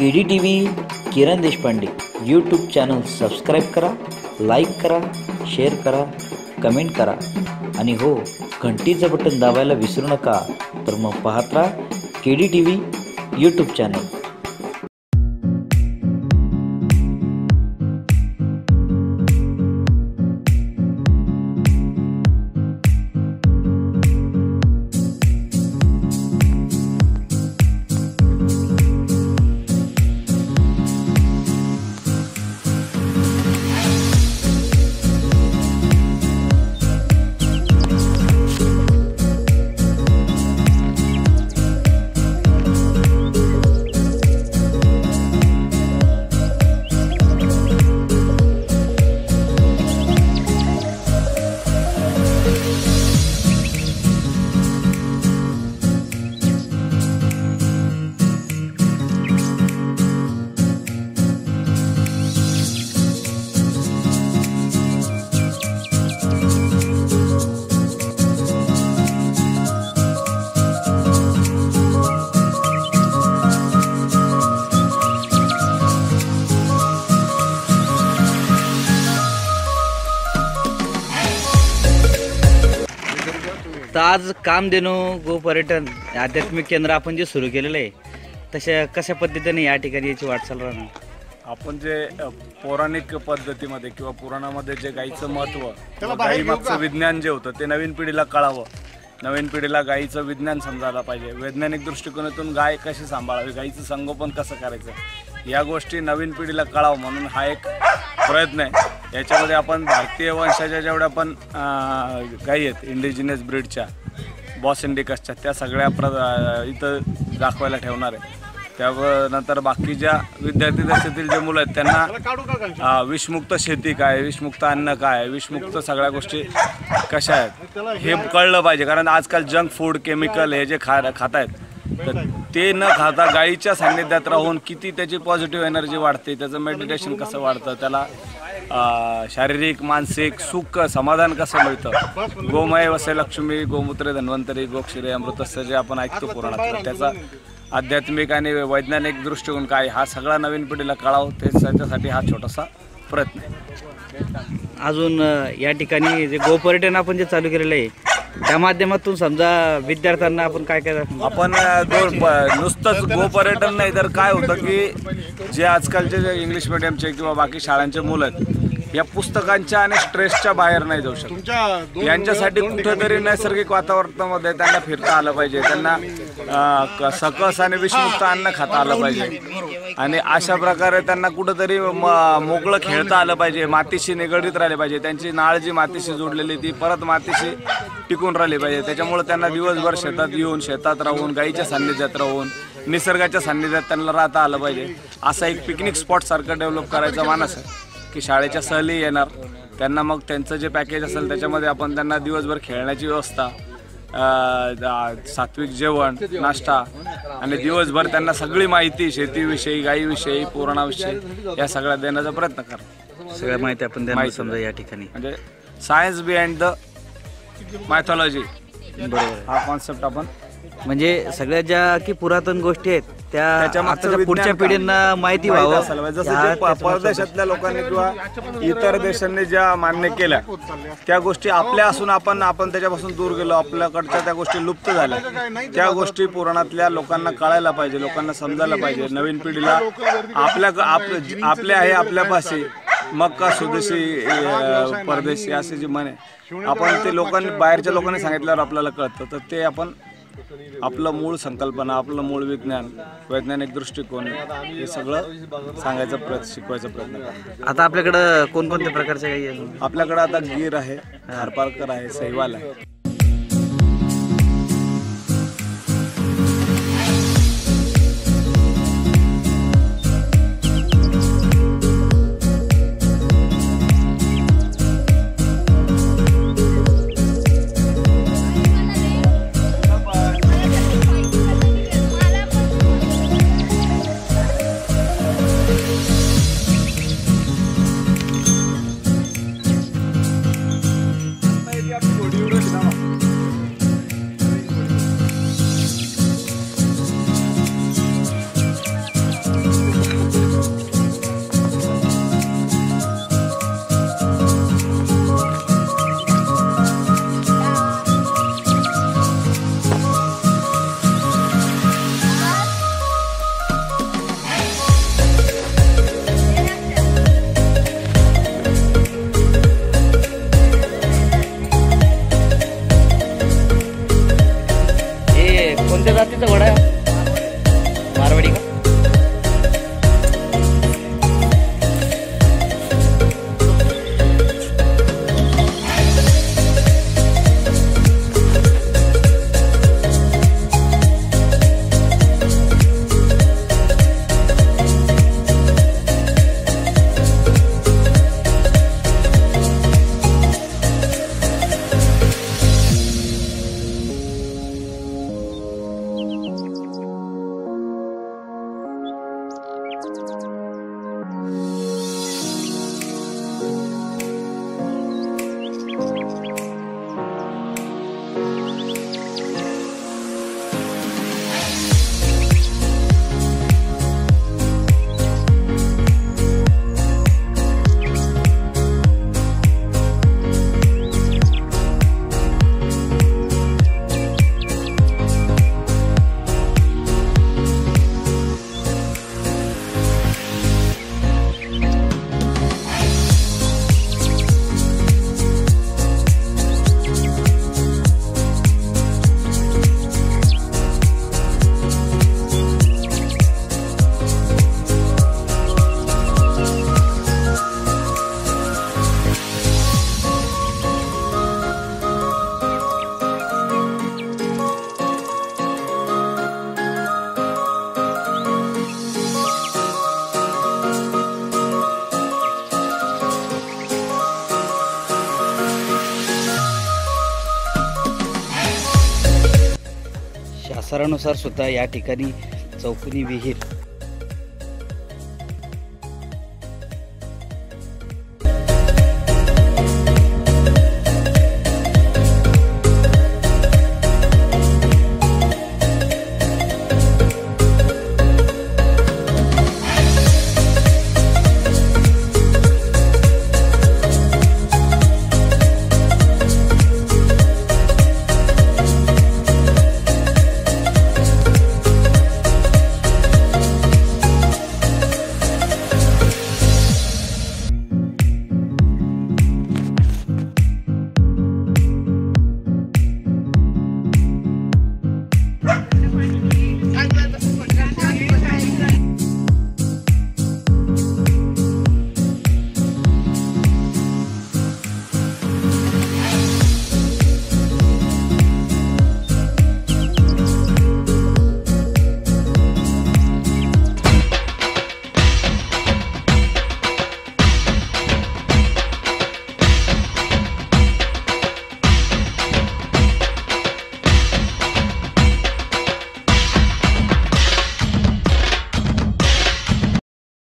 KDTV किरण Deshpande YouTube channel subscribe करा, like करा, share करा, कमेंट करा आणि हो, घंटीचं बटन दाबायला विसरू नका. तर मग पाहत राहा KDTV यूट्यूब चॅनल. तर आज कामधेनू गो पर्यटन आध्यात्मिक केंद्र आपण जे सुरू केलेलं आहे, तशा कशा पद्धतीने या ठिकाणी याची वाटचाल राहणार. आपण जे पौराणिक पद्धतीमध्ये किंवा पुराणामध्ये जे गाईचं महत्त्व, गाईमागचं विज्ञान जे होतं ते नवीन पिढीला कळावं, नवीन पिढीला गाईचं विज्ञान समजायला पाहिजे, वैज्ञानिक दृष्टिकोनातून गाय कशी सांभाळावी, गाईचं संगोपन कसं करायचं, या गोष्टी नवीन पिढीला कळावं म्हणून हा एक प्रयत्न आहे. याच्यामध्ये आपण भारतीय वंशाच्या जेवढ्या पण गायी आहेत इंडिजिनियस ब्रीडच्या, बॉस इंडिकसच्या, त्या सगळ्या इथं दाखवायला ठेवणार आहे. त्यानंतर बाकी ज्या विद्यार्थी दशेतील जे मुलं आहेत त्यांना विषमुक्त शेती काय, विषमुक्त अन्न काय, विषमुक्त सगळ्या गोष्टी कशा आहेत हे कळलं पाहिजे. कारण आजकाल जंक फूड, केमिकल हे जे खात आहेत, तर ते न खाता गाईच्या सान्निध्यात राहून किती त्याची पॉझिटिव्ह एनर्जी वाढते, त्याचं मेडिटेशन कसं वाढतं, त्याला शारीरिक मानसिक सुख समाधान कसं मिळतं. गोमय वसे लक्ष्मी, गोमूत्रे धन्वंतरी, गोक्षीरे अमृतस्य जे आपण ऐकतो पुराणात, त्याचा आध्यात्मिक आणि वैज्ञानिक दृष्टिकोन काय हा सगळा नवीन पिढीला कळावं, त्याच्यासाठी हा छोटासा प्रयत्न आहे. अजून या ठिकाणी जे गोपर्यटन आपण जे चालू केलेलं आहे त्या माध्यमातून समजा विद्यार्थ्यांना आपण काय काय आपण नुसतंच गोपर्यटन नाही तर काय होतं की जे आजकालचे जे इंग्लिश मिडियमचे किंवा बाकी शाळांचे मुलं आहेत या पुस्तकांच्या आणि स्ट्रेसच्या बाहेर नाही जाऊ शकत. यांच्यासाठी कुठेतरी नैसर्गिक वातावरणामध्ये त्यांना फिरता आलं पाहिजे, त्यांना सकस आणि विषमुक्त अन्न खाता आलं पाहिजे आणि अशा प्रकारे त्यांना कुठंतरी मोकळं खेळता आलं पाहिजे, मातीशी निगडीत राहिले पाहिजे. त्यांची नाळ जी मातीशी जोडलेली ती परत मातीशी टिकून राहिली पाहिजे. त्याच्यामुळे त्यांना दिवसभर शेतात येऊन, शेतात राहून, गाईच्या सान्निध्यात राहून, निसर्गाच्या सान्निध्यात त्यांना राहता आलं पाहिजे. असा एक पिकनिक स्पॉट सारखं डेव्हलप करायचा मानस आहे की शाळेच्या सहली येणार त्यांना, मग त्यांचं जे पॅकेज असेल त्याच्यामध्ये आपण त्यांना दिवसभर खेळण्याची व्यवस्था, सात्विक जेवण, नाश्ता आणि दिवसभर त्यांना सगळी माहिती शेतीविषयी, गाईविषयी, पुराणाविषयी या सगळ्या देण्याचा प्रयत्न करा. सगळ्या माहिती आपण त्यांना समजा या ठिकाणी म्हणजे सायन्स बिहाइंड द मायथॉलॉजी, बरोबर हा कॉन्सेप्ट आपण म्हणजे सगळ्या ज्या की पुरातन गोष्टी आहेत त्या पुढच्या पिढींना माहिती व्हावं. जसं परदेशातल्या लोकांनी किंवा इतर देशांनी ज्या मान्य केल्या त्या गोष्टी आपल्या असून आपण त्याच्यापासून दूर गेलो, आपल्याकडच्या त्या गोष्टी लुप्त झाल्या. त्या गोष्टी पुराणातल्या लोकांना कळायला पाहिजे, लोकांना समजायला पाहिजे. नवीन पिढीला आपले आहे आपल्यापाशी मग का स्वदेशी परदेशी असे जे म्हणे आपण ते लोकांनी, बाहेरच्या लोकांनी सांगितल्यावर आपल्याला कळतं. तर ते आपण आपलं मूळ संकल्पना, आपलं मूळ विज्ञान, वैज्ञानिक दृष्टिकोन हे सगळं सांगायचं शिकवायचा प्रयत्न करतो. आता आपल्याकडं कोणकोणत्या प्रकारच्या गायी आहेत? आपल्याकडं आता गीर आहे, थारपारकर आहे, सहीवाल आहे. अंदाजानुसार सुद्धा या ठिकाणी चौकोनी विहीर